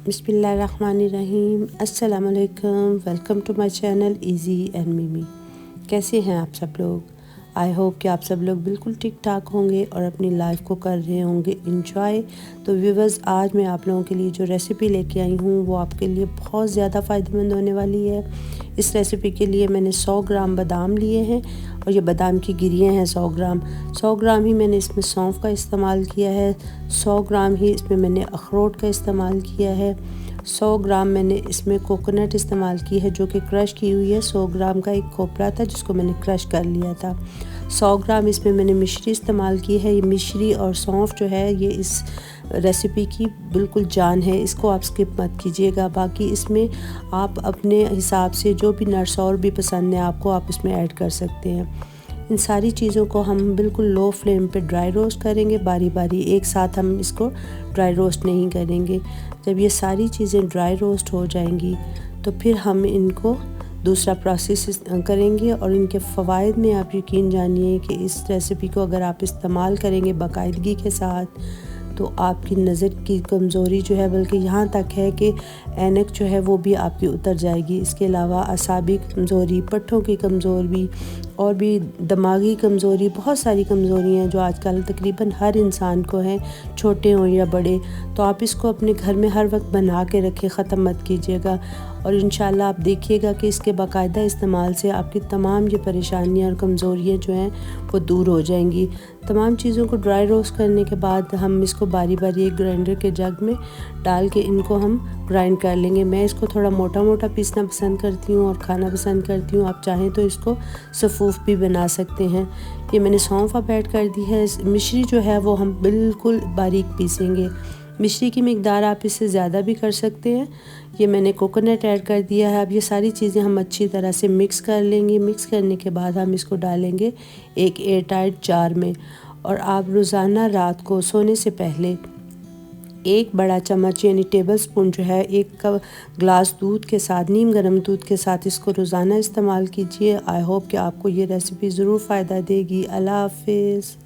बिस्मिल्लाहिर्रहमानिर्रहीम। अस्सलाम वालेकुम। Welcome to my channel easy and Mimi. कैसे हैं आप सब लोग? आई होप कि आप सब लोग बिल्कुल ठीक ठाक होंगे और अपनी लाइफ को कर रहे होंगे इंजॉय। तो व्यूवर्स, आज मैं आप लोगों के लिए जो रेसिपी लेके आई हूँ वो आपके लिए बहुत ज़्यादा फ़ायदेमंद होने वाली है। इस रेसिपी के लिए मैंने 100 ग्राम बादाम लिए हैं और ये बादाम की गिरियाँ हैं 100 ग्राम ही मैंने इसमें सौंफ का इस्तेमाल किया है। 100 ग्राम ही इसमें मैंने अखरोट का इस्तेमाल किया है। 100 ग्राम मैंने इसमें कोकोनट इस्तेमाल की है जो कि क्रश की हुई है। 100 ग्राम का एक खोपरा था जिसको मैंने क्रश कर लिया था। 100 ग्राम इसमें मैंने मिश्री इस्तेमाल की है। ये मिश्री और सौंफ जो है ये इस रेसिपी की बिल्कुल जान है, इसको आप स्किप मत कीजिएगा। बाकी इसमें आप अपने हिसाब से जो भी नट्स और भी पसंद है आपको, आप इसमें ऐड कर सकते हैं। इन सारी चीज़ों को हम बिल्कुल लो फ्लेम पे ड्राई रोस्ट करेंगे, बारी बारी, एक साथ हम इसको ड्राई रोस्ट नहीं करेंगे। जब ये सारी चीज़ें ड्राई रोस्ट हो जाएंगी तो फिर हम इनको दूसरा प्रोसेस करेंगे और इनके फ़वाइद में आप यकीन जानिए कि इस रेसिपी को अगर आप इस्तेमाल करेंगे बाकायदगी के साथ तो आपकी नज़र की कमज़ोरी जो है, बल्कि यहाँ तक है कि ऐनक जो है वो भी आपकी उतर जाएगी। इसके अलावा असाबी कमज़ोरी, पट्ठों की कमज़ोरी और भी दिमागी कमज़ोरी, बहुत सारी कमज़ोरियाँ जो आजकल तकरीबन हर इंसान को हैं, छोटे हों या बड़े। तो आप इसको अपने घर में हर वक्त बना के रखें, ख़त्म मत कीजिएगा और इंशाल्लाह आप देखिएगा कि इसके बाकायदा इस्तेमाल से आपकी तमाम ये परेशानियाँ और कमज़ोरियाँ जो हैं वो दूर हो जाएंगी। तमाम चीज़ों को ड्राई रोस्ट करने के बाद हम इसको बारी बारी एक ग्राइंडर के जग में डाल के इनको हम ग्राइंड कर लेंगे। मैं इसको थोड़ा मोटा मोटा पीसना पसंद करती हूँ और खाना पसंद करती हूँ। आप चाहें तो इसको सफ़ूफ भी बना सकते हैं। ये मैंने सौंफ अब ऐड कर दी है। मिश्री जो है वो हम बिल्कुल बारीक पीसेंगे। मिश्री की मिकदार आप इससे ज़्यादा भी कर सकते हैं। ये मैंने कोकोनट ऐड कर दिया है। अब ये सारी चीज़ें हम अच्छी तरह से मिक्स कर लेंगे। मिक्स करने के बाद हम इसको डालेंगे एक एयर टाइट जार में और आप रोज़ाना रात को सोने से पहले एक बड़ा चम्मच यानी टेबल स्पून जो है एक कप ग्लास दूध के साथ, नीम गर्म दूध के साथ इसको रोज़ाना इस्तेमाल कीजिए। आई होप कि आपको ये रेसिपी ज़रूर फ़ायदा देगी। अल्लाह हाफ़िज़।